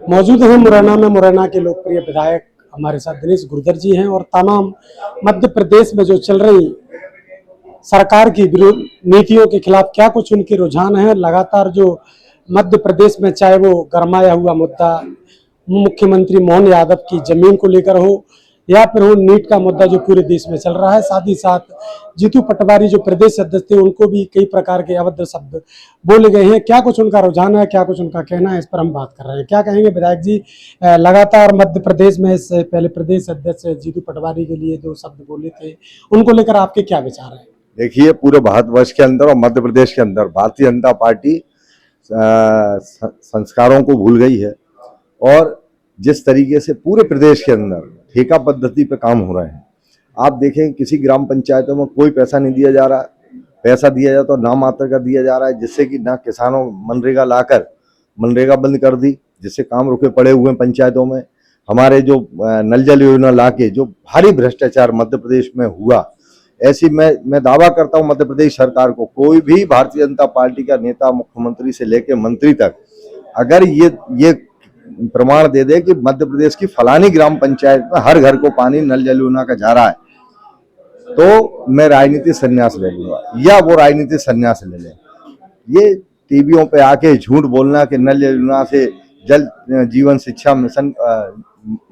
मौजूद हैं मुरैना में। मुरैना के लोकप्रिय विधायक हमारे साथ दिनेश गुर्जर जी हैं और तमाम मध्य प्रदेश में जो चल रही सरकार की विरोध नीतियों के खिलाफ क्या कुछ उनके रुझान हैं। लगातार जो मध्य प्रदेश में चाहे वो गरमाया हुआ मुद्दा मुख्यमंत्री मोहन यादव की जमीन को लेकर हो या फिर वो नीट का मुद्दा जो पूरे देश में चल रहा है, साथ ही साथ जीतू पटवारी जो प्रदेश अध्यक्ष थे उनको भी कई प्रकार के अभद्र शब्द बोले गए हैं। क्या कुछ उनका रुझान है, क्या कुछ उनका कहना है, इस पर हम बात कर रहे हैं। क्या कहेंगे विधायक जी, लगातार मध्य प्रदेश में इससे पहले प्रदेश अध्यक्ष जीतू पटवारी के लिए जो शब्द बोले थे उनको लेकर आपके क्या विचार है? देखिए, पूरे भारतवर्ष के अंदर और मध्य प्रदेश के अंदर भारतीय जनता पार्टी संस्कारों को भूल गई है और जिस तरीके से पूरे प्रदेश के अंदर ठेका पद्धति पे काम हो रहे हैं, आप देखें किसी ग्राम पंचायतों में कोई पैसा नहीं दिया जा रहा है। पैसा दिया जाए तो नाम मात्र का दिया जा रहा है, जिससे कि ना किसानों मनरेगा लाकर मनरेगा बंद कर दी, जिससे काम रुके पड़े हुए हैं पंचायतों में। हमारे जो नल जल योजना ला के जो भारी भ्रष्टाचार मध्य प्रदेश में हुआ, ऐसी मैं दावा करता हूं मध्य प्रदेश सरकार को, कोई भी भारतीय जनता पार्टी का नेता मुख्यमंत्री से लेकर मंत्री तक अगर ये प्रमाण दे दे कि मध्य प्रदेश की फलानी ग्राम पंचायत में हर घर को पानी नल जल योजना का जा रहा है, तो मैं राजनीति संन्यास ले लूंगा या वो राजनीति संन्यास ले लें। ये टीवियों पे आके झूठ बोलना कि नल जल योजना से जल जीवन शिक्षा मिशन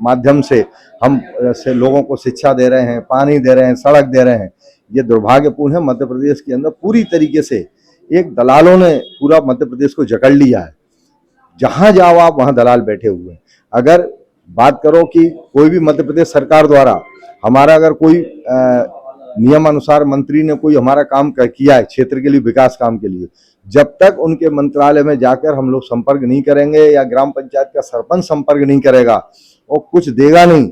माध्यम से हम से लोगों को शिक्षा दे रहे हैं, पानी दे रहे हैं, सड़क दे रहे हैं, ये दुर्भाग्यपूर्ण है। मध्य प्रदेश के अंदर पूरी तरीके से एक दलालों ने पूरा मध्य प्रदेश को जकड़ लिया है। जहां जाओ आप वहां दलाल बैठे हुए हैं। अगर बात करो कि कोई भी मध्य प्रदेश सरकार द्वारा हमारा अगर कोई नियम अनुसार मंत्री ने कोई हमारा काम किया है क्षेत्र के लिए, विकास काम के लिए, जब तक उनके मंत्रालय में जाकर हम लोग संपर्क नहीं करेंगे या ग्राम पंचायत का सरपंच संपर्क नहीं करेगा और कुछ देगा नहीं,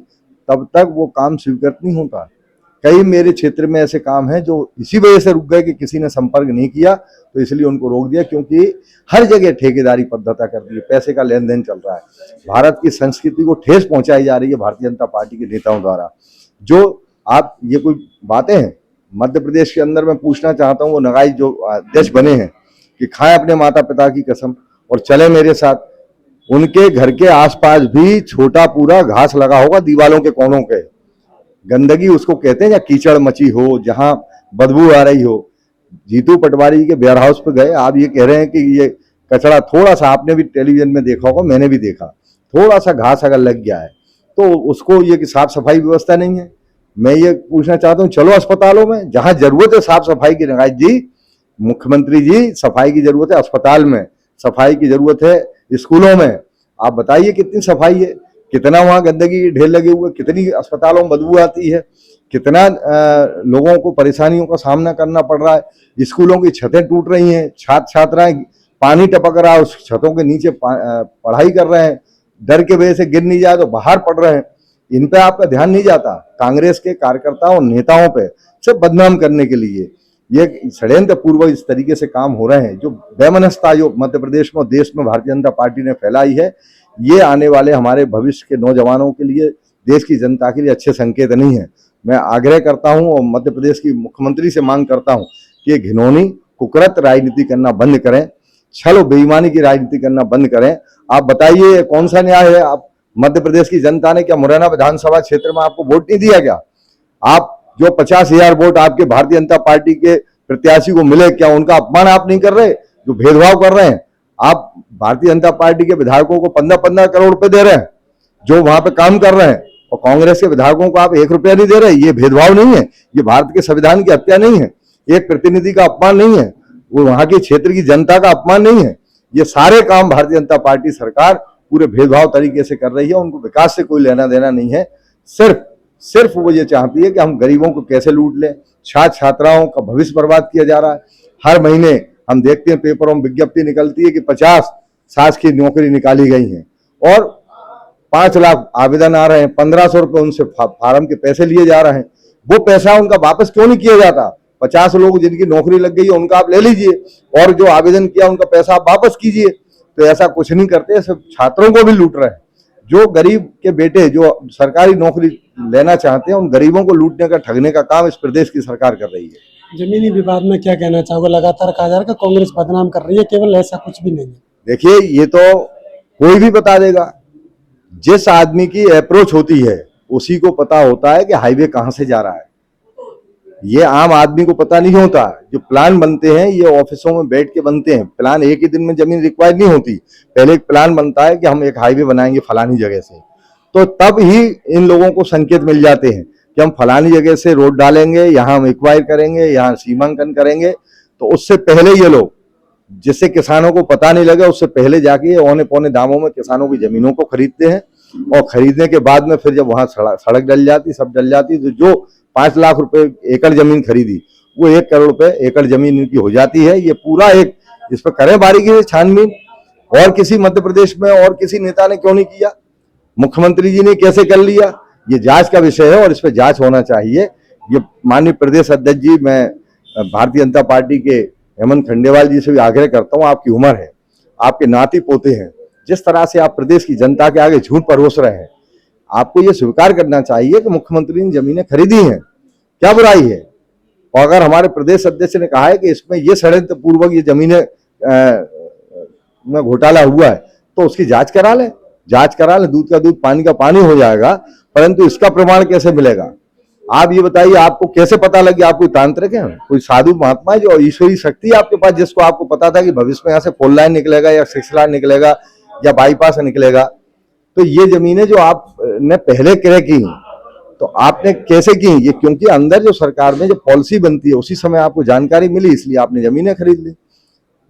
तब तक वो काम स्वीकृत नहीं होता। कई मेरे क्षेत्र में ऐसे काम हैं जो इसी वजह से रुक गए कि किसी ने संपर्क नहीं किया, तो इसलिए उनको रोक दिया, क्योंकि हर जगह ठेकेदारी पद्धति कर दी है, पैसे का लेन देन चल रहा है। भारत की संस्कृति को ठेस पहुंचाई जा रही है भारतीय जनता पार्टी के नेताओं द्वारा। जो आप ये कोई बातें हैं मध्य प्रदेश के अंदर, मैं पूछना चाहता हूँ, वो नगाई जो अध्यक्ष बने हैं कि खाएं अपने माता पिता की कसम और चले मेरे साथ, उनके घर के आसपास भी छोटा पूरा घास लगा होगा दीवालों के कोनों के, गंदगी उसको कहते हैं, या कीचड़ मची हो, जहां बदबू आ रही हो। जीतू पटवारी के वेयर हाउस पे गए, आप ये कह रहे हैं कि ये कचरा थोड़ा सा, आपने भी टेलीविजन में देखा होगा, मैंने भी देखा, थोड़ा सा घास अगर लग गया है तो उसको ये कि साफ सफाई व्यवस्था नहीं है। मैं ये पूछना चाहता हूँ, चलो अस्पतालों में जहां जरूरत है साफ सफाई की, नगाई जी, मुख्यमंत्री जी, सफाई की जरूरत है अस्पताल में, सफाई की जरूरत है स्कूलों में, आप बताइए कितनी सफाई है, कितना वहां गंदगी के ढेर लगे हुए, कितनी अस्पतालों में बदबू आती है, कितना लोगों को परेशानियों का सामना करना पड़ रहा है। स्कूलों की छतें टूट रही हैं, छात्र छात्राएं पानी टपक रहा है उस छतों के नीचे पढ़ाई कर रहे हैं, डर के वजह से गिर नहीं जाए तो बाहर पड़ रहे हैं। इन पे आपका ध्यान नहीं जाता। कांग्रेस के कार्यकर्ताओं नेताओं पे सिर्फ बदनाम करने के लिए ये षड्यंत्र पूर्वक इस तरीके से काम हो रहे हैं। जो बेमनस्ता जो मध्य प्रदेश में देश में भारतीय जनता पार्टी ने फैलाई है, ये आने वाले हमारे भविष्य के नौजवानों के लिए, देश की जनता के लिए अच्छे संकेत नहीं है। मैं आग्रह करता हूं और मध्य प्रदेश की मुख्यमंत्री से मांग करता हूं कि ये घिनौनी कुकरत राजनीति करना बंद करें, छल और बेईमानी की राजनीति करना बंद करें। आप बताइए कौन सा न्याय है? आप मध्य प्रदेश की जनता ने क्या मुरैना विधानसभा क्षेत्र में आपको वोट नहीं दिया क्या? आप जो 50,000 वोट आपके भारतीय जनता पार्टी के प्रत्याशी को मिले, क्या उनका अपमान आप नहीं कर रहे? जो भेदभाव कर रहे हैं आप, भारतीय जनता पार्टी के विधायकों को 15-15 करोड़ रुपए दे रहे हैं जो वहां पे काम कर रहे हैं, और कांग्रेस के विधायकों को आप 1 रुपया नहीं दे रहे। ये भेदभाव नहीं है, ये भारत के संविधान की हत्या नहीं है, एक प्रतिनिधि का अपमान नहीं है, वो वहां के क्षेत्र की जनता का अपमान नहीं है। ये सारे काम भारतीय जनता पार्टी सरकार पूरे भेदभाव तरीके से कर रही है। उनको विकास से कोई लेना देना नहीं है। सिर्फ वो ये चाहती है कि हम गरीबों को कैसे लूट लें। छात्र छात्राओं का भविष्य बर्बाद किया जा रहा है। हर महीने हम देखते हैं पेपरों में विज्ञप्ति निकलती है कि 50 साल की नौकरी निकाली गई है और 5 लाख आवेदन आ रहे हैं, 1500 रुपए उनसे फार्म के पैसे लिए जा रहे हैं। वो पैसा उनका वापस क्यों नहीं किया जाता? 50 लोग जिनकी नौकरी लग गई है उनका आप ले लीजिए और जो आवेदन किया उनका पैसा आप वापस कीजिए। तो ऐसा कुछ नहीं करते, सब छात्रों को भी लूट रहे हैं। जो गरीब के बेटे जो सरकारी नौकरी लेना चाहते हैं, उन गरीबों को लूटने का, ठगने का काम इस प्रदेश की सरकार कर रही है। जमीनी विवाद में क्या कहना चाहोगे? लगातार कहा जा रहा है कि कांग्रेस बदनाम कर रही है, केवल ऐसा कुछ भी नहीं है। देखिए, ये तो कोई भी बता देगा जिस आदमी की अप्रोच होती है उसी को पता होता है कि हाईवे कहां से जा रहा है। ये आम आदमी को पता नहीं होता। जो प्लान बनते हैं ये ऑफिसों में बैठ के बनते हैं। प्लान एक ही दिन में जमीन रिक्वायर नहीं होती। पहले एक प्लान बनता है कि हम एक हाईवे बनाएंगे फलानी जगह से, तो तब ही इन लोगों को संकेत मिल जाते हैं कि हम फलानी जगह से रोड डालेंगे, यहाँ हम एक्वायर करेंगे, यहाँ सीमांकन करेंगे। तो उससे पहले ये लोग, जिससे किसानों को पता नहीं लगे, उससे पहले जाके औने पौने दामों में किसानों की जमीनों को खरीदते हैं। और खरीदने के बाद में फिर जब वहां सड़क डल जाती, सब डल जाती, तो जो 5 लाख रुपए एकड़ जमीन खरीदी वो 1 करोड़ रुपए एकड़ जमीन इनकी हो जाती है। ये पूरा एक, इस पर करें बारीकी से छानबीन। और किसी मध्य प्रदेश में और किसी नेता ने क्यों नहीं किया? मुख्यमंत्री जी ने कैसे कर लिया? ये जांच का विषय है और इस पर जांच होना चाहिए। ये माननीय प्रदेश अध्यक्ष जी, मैं भारतीय जनता पार्टी के हेमंत खंडेवाल जी से भी आग्रह करता हूं, आपकी उम्र है, आपके नाती पोते हैं, जिस तरह से आप प्रदेश की जनता के आगे झूठ परोस रहे हैं, आपको ये स्वीकार करना चाहिए कि मुख्यमंत्री ने जमीनें खरीदी हैं, क्या बुराई है? और अगर हमारे प्रदेश अध्यक्ष ने कहा है कि इसमें ये षड्यंत्र पूर्वक ये जमीनें में घोटाला हुआ है, तो उसकी जांच करा लें। जांच करा लें, दूध का दूध पानी का पानी हो जाएगा। परंतु इसका प्रमाण कैसे मिलेगा? आप ये बताइए, आपको कैसे पता लगे? आप कोई तांत्रिक हैं, कोई साधु महात्मा है जो ईश्वरी शक्ति है आपके पास, जिसको आपको पता था कि भविष्य में यहाँ से 4 लाइन निकलेगा या 6 लाइन निकलेगा या बाईपास निकलेगा? तो ये जमीनें जो आपने पहले क्रय की, तो आपने कैसे की? ये क्योंकि अंदर जो सरकार में जो पॉलिसी बनती है उसी समय आपको जानकारी मिली, इसलिए आपने जमीनें खरीद ली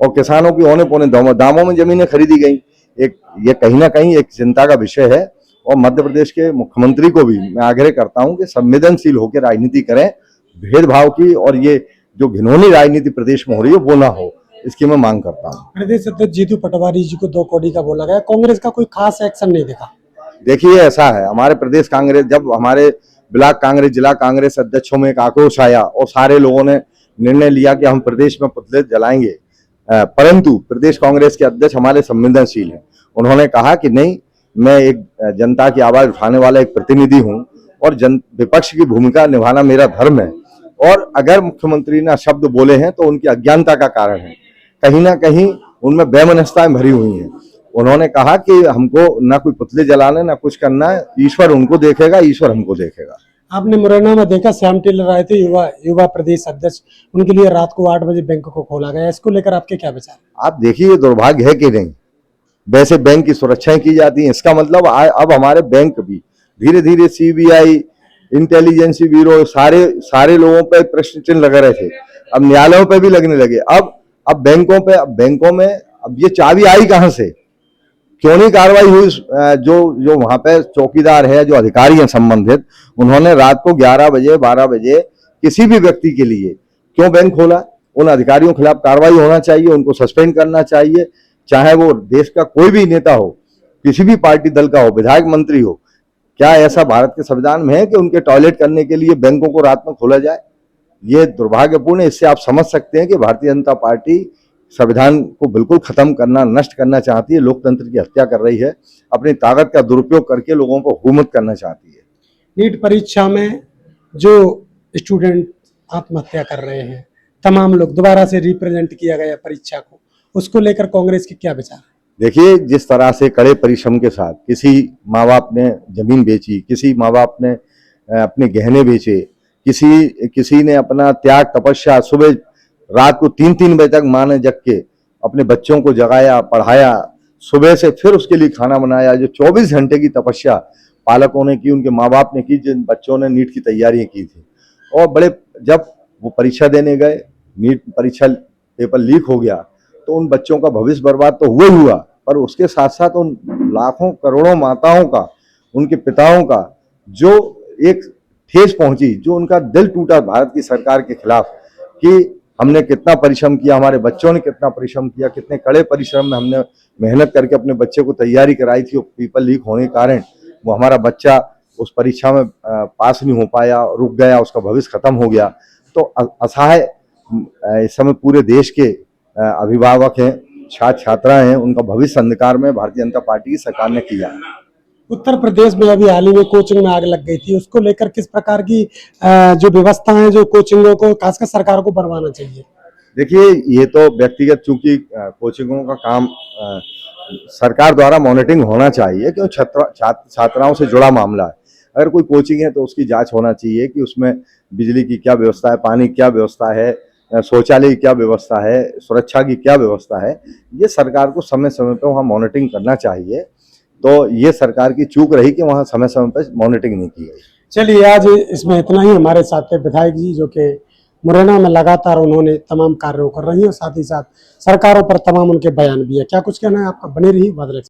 और किसानों की औने पौने दामों में जमीनें खरीदी गई। ये कहीं ना कहीं एक चिंता का विषय है। और मध्य प्रदेश के मुख्यमंत्री को भी मैं आग्रह करता हूं कि संवेदनशील होकर राजनीति करें, भेदभाव की और ये जो घिनौनी राजनीति प्रदेश में हो रही है वो ना हो, इसकी मैं मांग करता हूं। प्रदेश अध्यक्ष जीतू पटवारी जी को 2 करोड़ का बोला गया, कांग्रेस का कोई खास एक्शन नहीं दिखा। देखिए, ऐसा है, हमारे प्रदेश कांग्रेस, जब हमारे ब्लॉक कांग्रेस, जिला कांग्रेस अध्यक्षों में एक आक्रोश आया और सारे लोगों ने निर्णय लिया कि हम प्रदेश में पुतले जलाएंगे, परंतु प्रदेश कांग्रेस के अध्यक्ष हमारे संवेदनशील हैं। उन्होंने कहा कि नहीं, मैं एक जनता की आवाज उठाने वाला एक प्रतिनिधि हूं और विपक्ष की भूमिका निभाना मेरा धर्म है। और अगर मुख्यमंत्री ने शब्द बोले हैं तो उनकी अज्ञानता का कारण है, कहीं ना कहीं उनमें बेमनस्ताएं भरी हुई हैं। उन्होंने कहा कि हमको ना कोई पुतले जलाने ना कुछ करना है, ईश्वर उनको देखेगा, ईश्वर हमको देखेगा। आपने मुरैना में देखा, श्याम टेलर आए थे, युवा प्रदेश अध्यक्ष, उनके लिए रात को 8 बजे बैंक को खोला गया। इसको लेकर आपके क्या विचार? आप देखिए, ये दुर्भाग्य है कि नहीं? वैसे बैंक की सुरक्षाएं की जाती हैं, इसका मतलब अब हमारे बैंक भी धीरे धीरे सीबीआई, इंटेलिजेंस ब्यूरो, सारे लोगों पर प्रश्न चिन्ह लगे रहे थे, अब न्यायालयों पे भी लगने लगे। अब बैंकों में अब ये चाबी आई कहां से? क्यों नहीं कार्रवाई हुई? जो वहां पे चौकीदार है, जो अधिकारी हैं संबंधित, उन्होंने रात को 11 बजे 12 बजे किसी भी व्यक्ति के लिए क्यों बैंक खोला? उन अधिकारियों के खिलाफ कार्रवाई होना चाहिए, उनको सस्पेंड करना चाहिए, चाहे वो देश का कोई भी नेता हो, किसी भी पार्टी दल का हो, विधायक मंत्री हो। क्या ऐसा भारत के संविधान में है कि उनके टॉयलेट करने के लिए बैंकों को रात में खोला जाए? ये दुर्भाग्यपूर्ण है। इससे आप समझ सकते हैं कि भारतीय जनता पार्टी संविधान को बिल्कुल खत्म करना, नष्ट करना चाहती है, लोकतंत्र की हत्या कर रही है, अपनी ताकत का दुरुपयोग करके लोगों को हुकूमत करना चाहती है। नीट परीक्षा में जो स्टूडेंट आत्महत्या कर रहे हैं, तमाम लोग दोबारा से रिप्रेजेंट किया गया परीक्षा को, उसको लेकर कांग्रेस के क्या विचार? देखिए, जिस तरह से कड़े परिश्रम के साथ किसी माँ बाप ने जमीन बेची, किसी माँ बाप ने अपने गहने बेचे, किसी ने अपना त्याग तपस्या, सुबह रात को 3-3 बजे तक माँ ने जग के अपने बच्चों को जगाया, पढ़ाया, सुबह से फिर उसके लिए खाना बनाया, जो 24 घंटे की तपस्या पालकों ने की, उनके माँ बाप ने की, जिन बच्चों ने नीट की तैयारियां की थी। और जब वो परीक्षा देने गए, नीट परीक्षा पेपर लीक हो गया, तो उन बच्चों का भविष्य बर्बाद तो हुआ, पर उसके साथ साथ उन लाखों करोड़ों माताओं का, उनके पिताओं का जो एक ठेस पहुंची, जो उनका दिल टूटा भारत की सरकार के खिलाफ कि हमने कितना परिश्रम किया, हमारे बच्चों ने कितना परिश्रम किया, कितने कड़े परिश्रम में हमने मेहनत करके अपने बच्चे को तैयारी कराई थी, और पेपर लीक होने के कारण वो हमारा बच्चा उस परीक्षा में पास नहीं हो पाया, रुक गया, उसका भविष्य खत्म हो गया। तो असहाय इस समय पूरे देश के अभिभावक हैं, छात्र छात्राएं हैं, उनका भविष्य अंधकार में भारतीय जनता पार्टी की सरकार ने किया। उत्तर प्रदेश में अभी हाल ही में कोचिंग में आग लग गई थी, उसको लेकर किस प्रकार की जो व्यवस्था है, जो कोचिंगों को खासकर सरकार को बनवाना चाहिए? देखिए, ये तो व्यक्तिगत, चूंकि कोचिंगों का काम सरकार द्वारा मॉनिटरिंग होना चाहिए, क्यों छात्राओं से जुड़ा मामला है। अगर कोई कोचिंग है तो उसकी जांच होना चाहिए कि उसमें बिजली की क्या व्यवस्था है, पानी की क्या व्यवस्था है, शौचालय की क्या व्यवस्था है, सुरक्षा की क्या व्यवस्था है। ये सरकार को समय समय पर वहाँ मॉनिटरिंग करना चाहिए। तो ये सरकार की चूक रही कि वहाँ समय समय पर मॉनिटरिंग नहीं की गई। चलिए, आज इसमें इतना ही। हमारे साथ थे विधायक जी, जो कि मुरैना में लगातार उन्होंने तमाम कार्यों कर रही है और साथ ही साथ सरकारों पर तमाम उनके बयान भी है। क्या कुछ कहना है आपका? बने रही बादल।